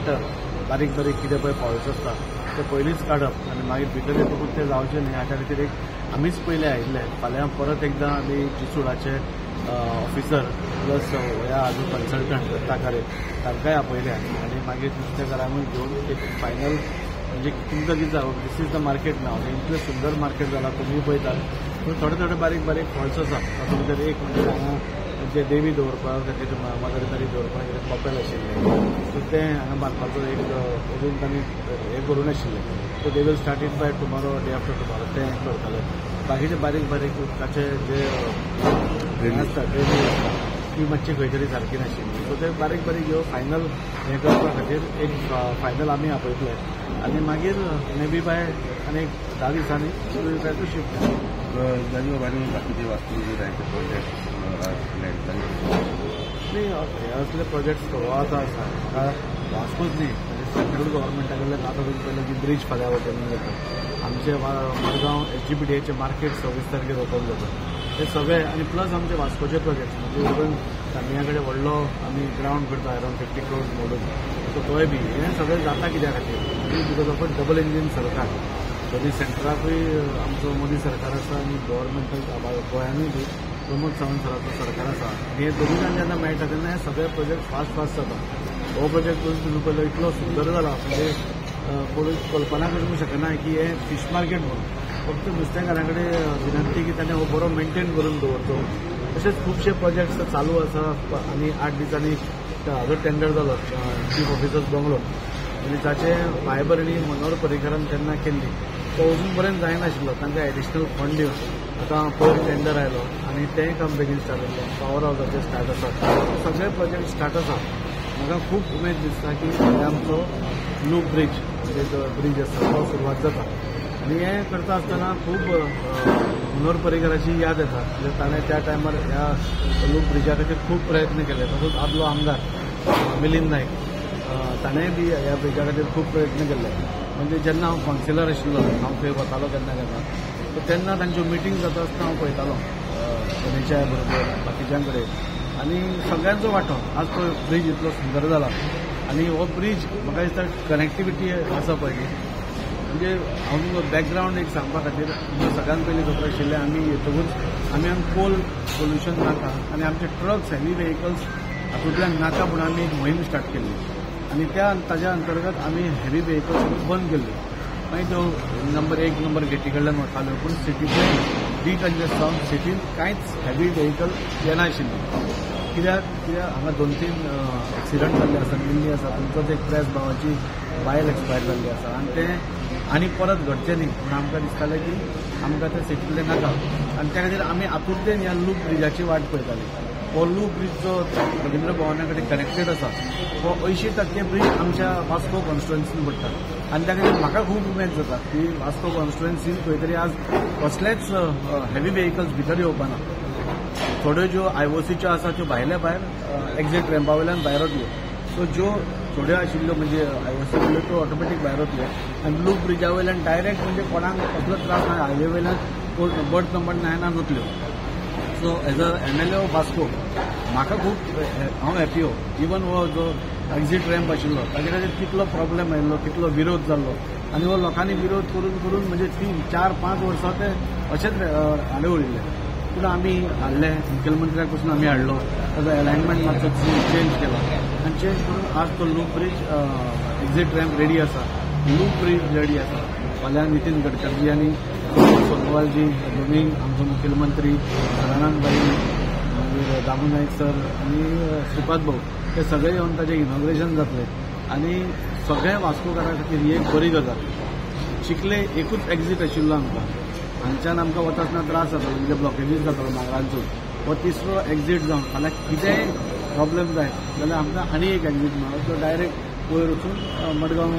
Centre बारीक बारीक कितें पळय फॉल्स आसता ते पयलींच काडप आनी मागीर भितर येतकूच ते जावचे न्ही हाच्या खातीर एक आमीच पयले आयिल्ले. फाल्यां परत एकदां आमी चिचोडाचे ऑफिसर प्लस ह्या आजून कन्सल्टंट दत्ताकारे तांकांय आपयल्या आनी मागीर नुस्तेकारांकूय घेवन एक फायनल म्हणजे तुमकां कितें जावं दीस इज द मार्केट नाव इतलें सुंदर मार्केट जाला तुमी पळयतात पूण थोडे थोडे बारीक बारीक फॉल्स आसा तातूंत भितर एक म्हणजे हांगा जे देवी दवरपा खातीर मदरतरी दवरपाक एक कॉपेल आशिल्लें सो तें हांगा बांदपाचो एक अजून तांणी हें करून आशिल्लें so they will start it by tomorrow day after tomorrow तें करतले. बाकीचे बारीक बारीक उदकाचे जे आसता ड्रेनेज आसता ती मातशी खंय तरी सारकी नाशिल्ली सो ते बारीक बारीक ह्यो फायनल हें करपा खातीर एक फायनल आमी आपयतले आनी मागीर मे बी बाय आनीक 10 दिसांनी ट्राय टू शिफ्ट. जानी बाकीचे वास्तू प्रोजेक्ट नाही हे असले प्रोजेक्ट्स गोवाचो आसा ताका वास्कोच न्ही म्हणजे सेंट्रल गव्हर्मेंटा कडल्यान आतां पयले की ब्रीज फाल्यां ओपन जाता आमचे मडगांव एचजीपीडीएचे मार्केट 26 तारखेर ओपन जाता हे सगळे आनी प्लस आमचे वास्कोचे प्रोजेक्ट्स म्हणजे इवन तांतया कडेन व्हडलो आमी ग्रावंड करता अरावंड 50 crores मोडून सो तोय बी हें सगळें जाता कित्या खातीर because of a double engine सरकार तरी सेंट्राकूय आमचो मोदी सरकार आसा आनी गव्हर्मेंट गोंयांनूय बी प्रमोद सावंत सराचो सरकार आसा हे दोनूय जेन्ना मेळटा तेन्ना हे सगळे प्रोजेक्ट फास्ट जाता. हो प्रोजेक्ट तुमी पळयलो इतलो सुंदर जाला म्हणजे कोणूय कल्पना करूंक शकना की हे फीश मार्केट म्हणून फक्त नुस्तेकारां कडेन विनंती की ताणें हो बरो मेंटेन करून दवरचो. तशेंच खुबशे प्रोजेक्ट्स चालू आसा आनी 8 दिसांनी हाजो टेंडर जालो चीफ ऑफिसर्स बंगलो आनी ताचे फायबर आनी मनोहर पर्रीकरान तेन्ना केल्ली तो अजून पर्यंत जायनाशिल्लो तांकां एडिशनल फंड दिवन आतां पयर टेंडर आयलो आनी तेंय काम बेगीन स्टार्ट जातलें. पॉवर हावसाचे स्टार्ट आसा सगळे प्रोजेक्ट स्टार्ट आसा. म्हाका खूब उमेद दिसता की आमचो लूप ब्रीज म्हणजे जो ब्रीज आसा तो सुरवात जाता आनी हें करता आसतना खूब मनोहर पर्रीकराची याद येता म्हणजे ताणें त्या टायमार ह्या लूप ब्रिजा खातीर खूब प्रयत्न केले तातूंत आदलो आमदार मिलिंद नायक ताणेंय बी ह्या ब्रिजा खातीर खूब प्रयत्न केले. म्हणजे जेन्ना हांव कावन्सिलर आशिल्लो हांव थंय वतालो केन्ना केन्ना तेन्ना तांच्यो मिटींग जाता आसतना हांव पळयतालो गणेशाय बरोबर बाकीच्यां कडेन आनी सगळ्यांचो वांटो आज तो ब्रीज इतलो सुंदर जाला आनी हो ब्रीज म्हाका दिसता कनेक्टिविटी आसा पळय म्हणजे हांव बॅकग्रावंड एक सांगपा खातीर सगळ्यांत पयलीं खबर आशिल्लें आमी येतकूच आमी कोल पोल्युशन नाका आनी आमचे ट्रक्स हेवी व्हेहिकल्स हातूंतल्यान नाका म्हणून आमी एक मोहीम स्टार्ट केल्ली आनी ताज्या अंतर्गत आमी हेवी व्हेहिकल्स बंद केल्ली. मागीर त्यो नंबर 1 नंबर गेटी कडल्यान वताल्यो पूण सिटींतल्यान डिकंजेस्ट जावन सिटीन कांयच हेवी व्हेहिकल येनाशिल्ली कित्याक हांगा 2-3 एक्सिडंट जाल्ले आसा दिल्ली आसा तुमचोच एक प्रेस भावाची बायल एक्सपायर जाल्ली आसा आनी तें आनी परत घडचें न्ही पूण आमकां दिसतालें की आमकां तें सिटींतलें नाका आनी त्या खातीर आमी हातूंतल्यान ह्या लूप ब्रिजाची वाट पळयताली. हो लूप ब्रीज जो रविंद्र भवना कडेन कनेक्टेड आसा हो 80% ब्रीज आमच्या वास्को कॉन्स्टिट्युएन्सीन पडटा आनी त्या खातीर म्हाका खूब उमेद जाता की वास्को कॉन्स्टिट्युएन्सीन खंय तरी आज कसलेच हेवी व्हेहिकल्स भितर येवपाना. थोड्यो ज्यो आयओसीच्यो आसा त्यो भायल्या भायर एक्झिट रॅम्पा वयल्यान भायर वतल्यो सो ज्यो थोड्यो आशिल्ल्यो म्हणजे आयओसी वयल्यो त्यो ऑटोमॅटीक भायर वतल्यो आनी लूप ब्रिजा वयल्यान डायरेक्ट म्हणजे कोणाक कसलो त्रास ना हायवे वयल्यान बर्थ नंबर 9 वतल्यो. So as a MLA of Vasco म्हाका खूब हांव हॅपी हो इवन हो जो एक्झिट रॅम्प आशिल्लो ताचे खातीर कितलो प्रॉब्लेम आयिल्लो कितलो विरोध जाल्लो आनी हो लोकांनी विरोध करून करून म्हणजे 3-4-5 वर्सां ते अशेंच हाडे उरिल्ले पूण आमी हाडले मुखेलमंत्र्याक पसून आमी हाडलो ताजो अलायनमेंट मातसो चेंज केला आनी चेंज करून आज तो loop bridge exit ramp ready आसा लूप ब्रीज रेडी आसा. फाल्यां नितीन गडकरी आनी सोनोवालजी दोनूय आमचो मुखेलमंत्री सदानंदभाई मागीर दामू नायक सर आनी श्रीपाद भाऊ हे सगळे येवन ताचें इनॉग्रेशन जातलें आनी सगळ्या वास्कोकारां खातीर ही एक बरी गजाल. चिखले एकूच एक्झिट आशिल्लो आमकां हांगच्यान आमकां वता आसतना त्रास जातालो म्हणजे ब्लॉकेजीस जातालो नागरांचो हो तिसरो एक्झिट जावन फाल्यां कितेंय प्रॉब्लेम जाय जाल्यार आमकां आनी एक एक्झिट मेळ्ळो तो डायरेक्ट वयर वचून मडगांव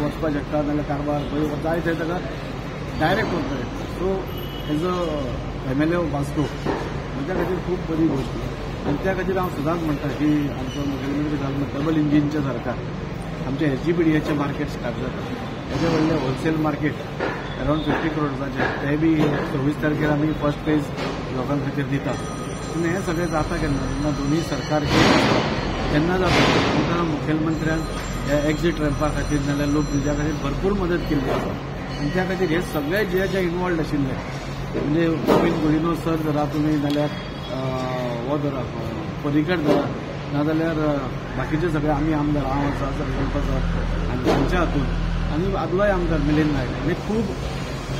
वचपाक शकता नाजाल्यार कारवार खंय जाय थंय ताका डायरेक्ट वतले. So as a MLA of Vasco म्हज्या खातीर खूब बरी गोष्ट आनी त्या खातीर हांव सदांच म्हणटा की आमचो मुखेलमंत्री सांगता डबल इंजिनचें सरकार आमचे SGPDAचें मार्केट स्टार्ट जाता तेजे व्हडलें होलसेल मार्केट अरावंड 50 crores तें बी 26 तारखेर आमी फर्स्ट फेज लोकां खातीर दिता. पूण हें सगळें जाता केन्ना जेन्ना दोनूय सरकार तेन्ना जाता आमकां मुखेलमंत्र्यान ह्या एक्झिट रॅम्पा खातीर नाजाल्यार लोक ब्रिजा खातीर भरपूर मदत केल्ली आसा आनी त्या खातीर हे सगळे जे इनवॉल्ड आशिल्ले म्हणजे गोविंद गुडिनो सर धरा तुमी नाल्यार हो धरा पर्रीकर धरा नाजाल्यार बाकीचे सगळे आमी आमदार हांव आसा सरपंच आसा आनी तांच्या हातून आनी आदलोय आमदार मिलिंद नायक हांणी खूब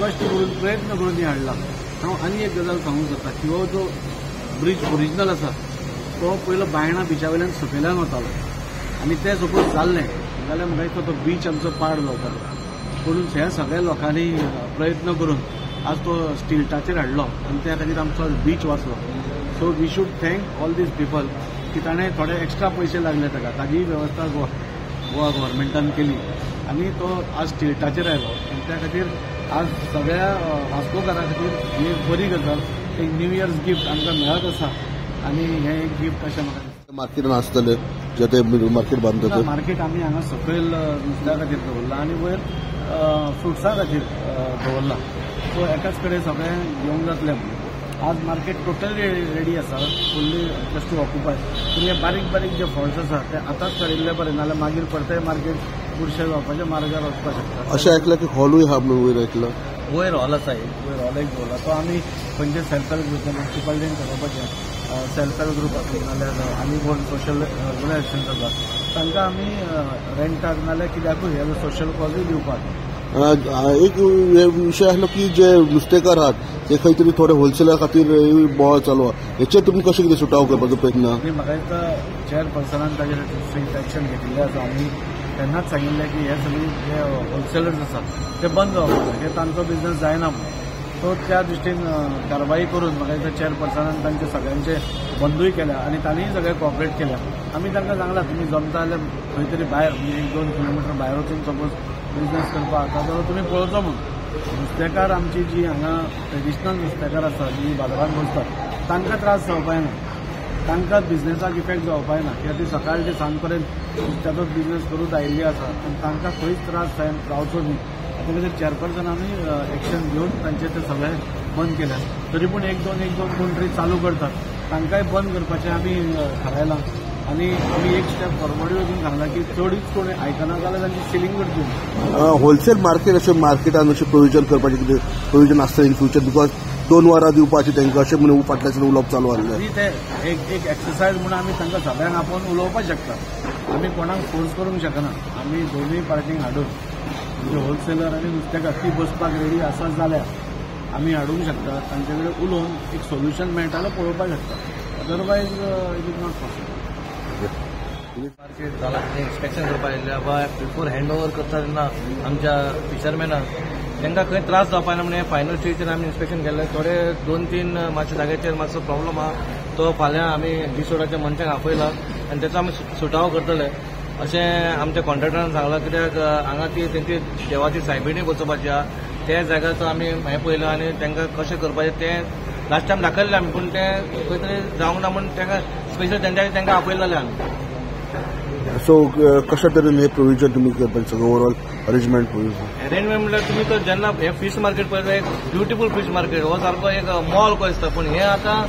कश्ट करून प्रयत्न करून ती हाडला हांव आनी एक गजाल सांगूंक सोदता की हो जो ब्रीज ओरिजिनल आसा तो पयलो बायणा बिचा वयल्यान सकयल्यान वतालो आनी तें सपोज जाल्लें जाल्यार म्हाका दिसता तो बीच आमचो पाड जावपालो पूण ह्या सगळ्या लोकांनी प्रयत्न करून आज तो स्टिल्टाचेर हाडलो आनी त्या खातीर आमचो बीच वाचलो so we should thank all these people की ताणें थोडे एक्स्ट्रा पयशे लागले ताका ताजी वेवस्था गोवा गव्हर्मेंटान केली आनी तो आज स्टिल्टाचेर आयलो आनी त्या खातीर आज सगळ्या वास्कोकारां खातीर ही एक बरी गजाल एक न्यू इयर्स गिफ्ट आमकां मेळत आसा आनी हें एक गिफ्ट अशें म्हाका दिसता मार्केट आसतले जे ते मार्केट बांदतात मार्केट आमी हांगा सकयल नुस्त्या खातीर दवरला आनी वयर फ्रुट्सां खातीर दवरला सो एकाच कडेन सगळें घेवंक जातलें आज मार्केट टोटली रेडी आसा फुल्ली जस्ट टू ऑक्युपाय पूण हे बारीक बारीक जे फॉल्ट्स आसा ते आतांच काडिल्ले बरें नाल्यार मागीर परतय मार्केट बुरशें जावपाच्या मार्गार वचपाक शकता अशें आयकलां की हॉलूय हा म्हणून वयर आयकलां वयर हॉल आसा वयर हॉल एक दवरला तो आमी खंयचे सेल्फ हेल्प ग्रुप म्युन्सिपालिटीन करपाचें सेल्फ हेल्प ग्रुप आसूं नाल्यार आनी कोण सोशल ऑर्गनायजेशन्स आसा तांकां आमी रेंटाक नाल्यार कित्याकूय हे सोशल कॉजूय दिवपाक एक विशय आसलो की जे नुस्तेकार आहात ते खंय तरी थोडे होलसेला खातीर बोवाळ चालू आहा हेचेर तुमी कशें कितें सुटाव करपाचो प्रयत्न म्हाका दिसता चेअरपर्सनान ताजेर स्ट्रीट एक्शन घेतिल्लें आसा आमी तेन्नाच सांगिल्लें की हे सगळे जे होलसेलर्स आसात ते बंद जावपाचे हे तांचो बिझनस जायना म्हणून सो त्या दृश्टीन कारवाई करून म्हाका दिसता चेअरपर्सनान तांचे सगळ्यांचे बंदूय केल्या आनी तांणीय सगळे कॉपरेट केल्या आमी तांकां सांगला तुमी जमता जाल्यार खंय तरी भायर म्हणजे 1-2 किलोमिटर भायर वचून सपोज बिझनेस करपाक आता जाल्यार तुमी पळोवचो म्हणून नुस्तेकार आमची जी हांगा ट्रेडिशनल नुस्तेकार आसा जी बाजारांत बसतात तांकां त्रास जावपाक ना तांकां बिझनेसाक इफेक्ट जावपाक ना कित्याक ती सकाळचे सांज पर्यंत नुस्त्याचोच बिझनेस करूच आयिल्ली आसा आनी तांकां खंयच त्रास जावचो न्ही त्या खातीर चेअरपर्सनांनी एक्शन घेवन तांचे ते सगळे बंद केल्या तरी पूण एक दोन कोण तरी चालू करतात तांकांय बंद करपाचें आमी थारायलां आनी आमी एक स्टेप फॉरवर्ड वचून सांगला की चडीच कोण आयकना जाल्यार तांची सिलींग करची होलसेल मार्केट अशें मार्केटान अशें प्रोविजन करपाचें कितें प्रोविजन आसता इन फ्युचर बिकॉज 2 वरां दिवपाची तांकां अशें म्हणून फाटल्याच्यान उलोवप चालू आसलें ते एक एक्सरसायज म्हणून आमी तांकां सगळ्यांक आपोवन उलोवपाक शकता आमी कोणाक फोर्स करूंक शकना आमी दोनूय पार्टींक हाडून म्हणजे होलसेलर आनी नुस्तेकार ती बसपाक रेडी आसा जाल्यार आमी हाडूंक शकता तांचे कडेन उलोवन एक सोल्युशन मेळटा जाल्यार पळोवपाक शकता otherwise it is not possible market जाला इन्स्पेक्शन करपाक येयल्ले बाय बिफोर हँड ओव्हर करता तेन्ना आमच्या फिशरमॅनान तांकां खंय त्रास जावपा ना म्हणून फायनल स्टेजीचेर आमी इन्स्पेक्शन केल्लें थोडे 2-3 मातशे जाग्याचेर मातसो प्रॉब्लम आहा तो फाल्यां आमी डिसोडाच्या मनशांक आपयला आनी तेचो आमी सुटावो करतले अशें आमच्या कॉन्ट्रॅक्टरान सांगलां कित्याक हांगा ती तेंची देवाची सायबिणी बसोवपाची आहा त्या जाग्याचो आमी हें पळयलां आनी तांकां कशें करपाचें तें लास्ट टायम दाखयल्लें आमी पूण तें खंय तरी जावंक ना म्हणून तांकां स्पेशल तांकां आपयलेलें आमी सो कशा तरेन हे प्रोविजन तुमी करपाचें सगळें ओवरऑल अरेंजमेंट म्हणल्यार तुमी तर जेन्ना हे फीश मार्केट पळयता एक ब्युटिफूल फीश मार्केट हो सारको एक मॉल कहो दिसता पूण हे आतां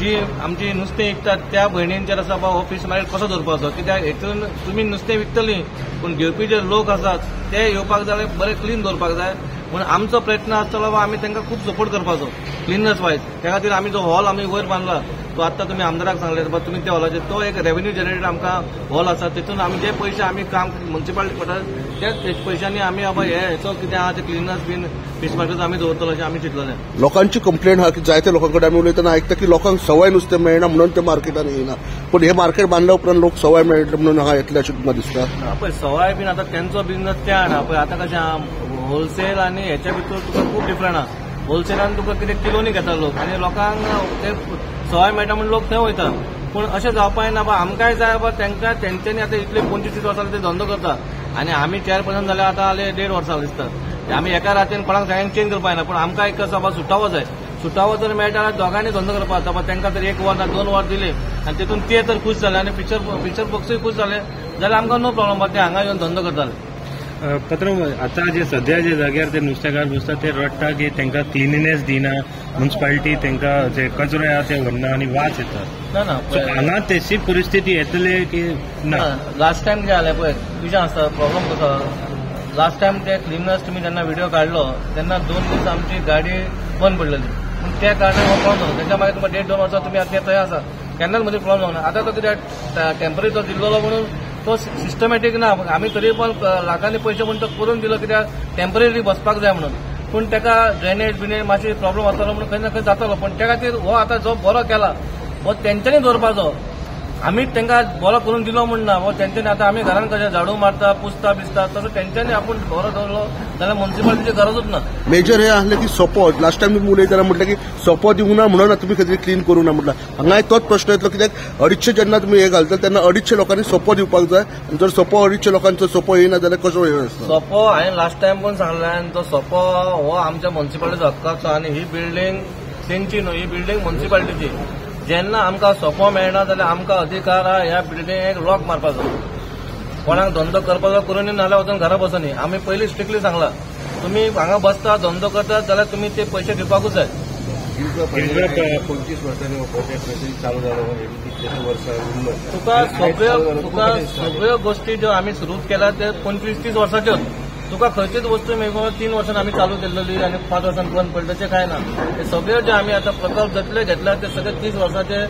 जी आमची नुस्तें विकतात त्या भयणींचेर आसा बा हो फीश मार्केट कसो दवरपाचो कित्याक हेतून तुमी नुस्तें विकतलीं पूण घेवपी जे लोक आसात ते येवपाक जाय बरें क्लीन दवरपाक जाय म्हणून आमचो प्रयत्न आसतलो बा आमी तांकां खूब सपोर्ट करपाचो क्लिननेस वायज त्या खातीर आमी जो हॉल आमी वयर बांदला तो आत्तां तुमी आमदाराक सांगले बा तुमी त्या हॉलाचेर तो एक रेव्हेन्यू जनरेटेड आमकां हॉल आसा तितून आमी जे पयशे आमी काम म्युन्सिपालिटी करतात त्याच पयशांनी आमी बाबा हेचो कितें आहा ते क्लिननेस बीन फीश मार्केट आमी दवरतलो अशें आमी चिंतलेलें लोकांची कंप्लेंट आहा की जायत्या लोकां कडेन आमी उलयतना आयकता की लोकांक सवाय नुस्तें मेळना म्हणून ते मार्केटान येयना पूण हे मार्केट बांदल्या उपरांत लोक सवाय मेळटा म्हणून हांगा येतले अशें तुमकां दिसता पळय सवाय बीन आतां तेंचो बिझनस ते आहा पळय आतां कशें आहा होलसेल आनी हेच्या भितर तुका खूब डिफरंट आहा होलसेलान तुका कितें किलोनी घेता लोक आनी लोकांक ते सवाय मेळटा म्हणून लोक थंय वयता पूण अशें जावपाक ना बा आमकांय जाय बा तांकां तेंच्यांनी आतां इतले 25-30 वर्सां ते धंदो करता आनी आमी चेअरपर्सन जाल्यार आतां आले 1.5 वर्सां दिसता आमी एका रातीन कोणाक सगळ्यांक चेंज करपाक ना पूण आमकां एक कसो बा सुटावो जाय सुटावो जर मेळटा जाल्यार दोगांनी धंदो करपाक जाता बा तांकां तर 1 वर ना 2 वर दिले आनी तितून ते तर खूश जाले आनी फिशर पक्षूय खूश जाले जाल्यार आमकां नो प्रॉब्लम बा ते हांगा येवन धंदो करताले पात्रांव, आता जे सध्या जे जाग्यार ते नुस्तेकार बसता ते रडटा की तांकां क्लिनिनेस दिना, म्युनिसिपालिटी तांकां जे कचरो आहा ते व्हरना आनी वास येता. ना सो हांगा तशी परिस्थिती येतली की ना? लास्ट टाइम जे जालें पळय तुजें आसता प्रॉब्लम कसो. लास्ट टाइम ते क्लिनर्स तुमी जेन्ना व्हिडिओ काडलो तेन्ना 2 दीस आमची गाडी बंद पडलेली. पूण त्या कारणान हो प्रॉब्लम जालो. तेच्या मागीर तुमकां 1.5-2 वर्सां तुमी आतां थंय आसा केन्नाच मदीं प्रॉब्लम जावना. आतां तो कित्याक टेम्पररी तो दिल्लो म्हणून तो सिस्टमॅटीक ना. आमी तरी पण लाखांनी पयशे म्हणून तो करून दिलो कित्याक टेम्पररी बसपाक जाय म्हणून. पूण तेका ड्रेनेज बिनेज मातशी प्रॉब्लम आसतलो म्हणून खंय ना खंय जातालो. पण त्या खातीर हो आतां जो बरो केला हो तेंच्यांनी दवरपाचो. आमीच तांकां बरो करून दिलो म्हण ना. हो तेंच्यांनी आतां आमी घरान कशें झाडू मारता पुसता बिसता तसो तेंच्यांनी आपूण बरो दवरलो जाल्यार म्युनिसिपालिटीची गरजूच ना. मेजर हे आसलें की सोपो लास्ट टायम तुमी उलयतना म्हटलें की सोपो दिवंक ना म्हणून तुमी खंय क्लीन करूं ना म्हटलं. हांगा तोच प्रश्न येतलो कित्याक 250 जेन्ना तुमी हे घालता तेन्ना 250 लोकांनी सोपो दिवपाक जाय. आनी जर सोपो 250 लोकांचो सोपो येना जाल्यार कसो हे आसता. सोपो हांवें लास्ट टायम पण सांगलें आनी तो सोपो हो आमच्या म्युनिसिपालिटीचो हक्काचो आनी ही बिल्डींग तेंची न्हू, ही बिल्डींग म्युनिसिपालिटीची. जेन्ना आमकां सोपो मेळना जाल्यार आमकां अधिकार आहा ह्या बिल्डिंगेक लॉक मारपाचो. कोणाक धंदो करपाचो करून नाल्यार वचून घरा बसोनी. आमी पयलीं स्ट्रिक्टली सांगला तुमी हांगा बसता धंदो करतात जाल्यार तुमी ते पयशे दिवपाकूच जाय. 25 वर्सांनी हो प्रोजेक्ट चालू जालो. कितलेशे वर्सां उरलो. तुका सगळ्यो गोष्टी ज्यो आमी सुरू केल्या ते 25-30 वर्साच्योच. तुका खंयचीच वस्तू मेळपाक 3 वर्सांनी आमी चालू केल्ली आनी 5 वर्सांनी बंद पडले तशें काय ना. हे सगळे जे आमी आतां प्रकल्प जतले घेतल्या ते सगळे 30 वर्साचे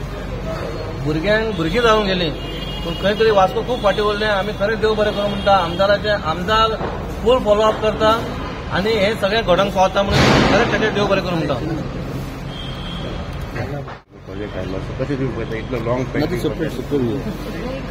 भुरगीं जावन गेली. पूण खंय तरी वास्को खूब फाटीं उरलें. आमी खरेंच देव बरें करूं म्हणटा. आमदार फूल फॉलोअप करता आनी हे सगळें घडोवंक पावता म्हणून खरेंच ताचेर देव बरें करूं म्हणटा. प्रोजेक्ट आयलो कशें दिवपाचें इतलो लॉंग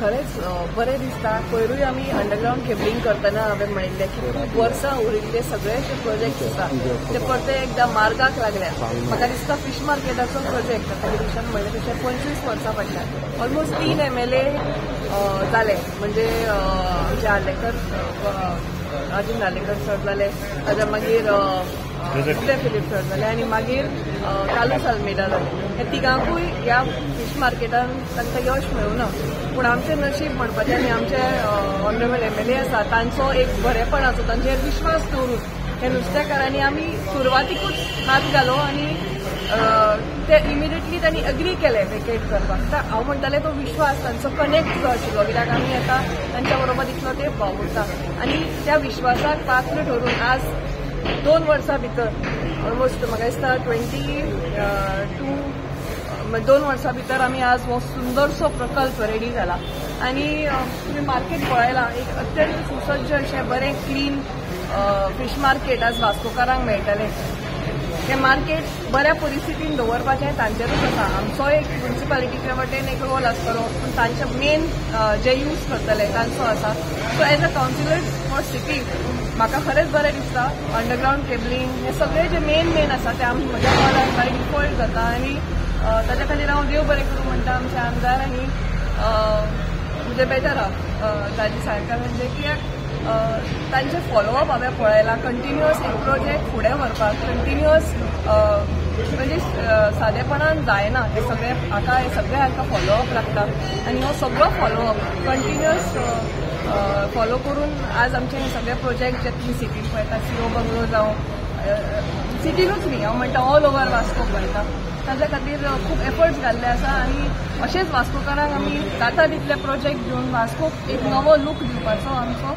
खरेंच बरें दिसता. पयरूय आमी अंडरग्राउंड केबलिंग करतना हांवें म्हणिल्लें की खूब वर्सां उरिल्ले सगळे जे प्रोजेक्ट आसा ते परते एकदां मार्गाक लागल्या. म्हाका दिसता फीश मार्केटाचो प्रोजेक्ट आतां दिशान म्हणलें तशें 25 वर्सां फाटल्यान ऑलमोस्ट 3 MLA जाले. म्हणजे आमचे आर्लेकर राजीव नार्लेकर सर जाले, ताज्या मागीर फिलीप सर जाले आनी मागीर कालूस आल्मेडा जाले. हे तिगांकूय ह्या फीश मार्केटान तांकां यश मेळुना. पूण आमचें नशीब म्हणपाचें आनी आमचे ऑनरेबल MLA आसा तांचो एक बरेपणाचो तांचेर विश्वास दवरून हे नुस्तेकारांनी आमी सुरवातीकूच हात घालो आनी ते इमिडिएटली तांणी अग्री केले वेकेट करपाक. हांव म्हणटालें तो विश्वास तांचो कनेक्ट जो आशिल्लो कित्याक आमी आतां तांच्या बरोबर इतलो तेंप वावुरता आनी त्या विश्वासाक पात्र ठरून आज 2 वर्सां भितर ऑलमोस्ट म्हाका दिसता 2 वर्सां भितर आमी आज हो सुंदरसो प्रकल्प रेडी जाला. आनी तुमी मार्केट पळयलां एक अत्यंत सुसज्ज अशें बरें क्लीन फीश मार्केट आज वास्कोकारांक मेळटलें. हें मार्केट बऱ्या परिस्थितीन दवरपाचें तांचेरूच आसा. आमचो एक म्युनिसिपालिटीचे वटेन एक रोल आसतलो पूण तांचे मेन जे यूज करतले तांचो आसा. So as a councillor for city म्हाका खरेंच बरें दिसता. अंडरग्राउंड केबलिंग हे सगळे जे मेन आसा ते आमी म्हज्या वार्डान बाय डिफॉल्ट जाता आनी ताच्या खातीर हांव देव बरें करूं म्हणटा आमचे आमदार आनी म्हणजे बेटर आहा ताजी सरकार म्हणजे कित्याक तांचे फॉलोअप हांवें पळयलां. कंटिन्युअस एक प्रोजेक्ट फुडें व्हरपाक कंटिन्युअस म्हणजे सादेपणान जायना. हे सगळे हाका फॉलोअप लागता आनी हो सगळो फॉलोअप कंटिन्युअस फॉलो करून आज आमचे हे सगळे प्रोजेक्ट जे तुम्ही सिटीन पळयता सीओ बंगलो जावं सिटीनूच न्ही हांव म्हणटा ऑल ओव्हर वास्को पळयता ताच्या खातीर खूब एफर्ट्स घाल्ले आसा आनी अशेंच वास्कोकारांक आमी जाता तितले प्रोजेक्ट घेवन वास्कोक एक नवो लूक दिवपाचो आमचो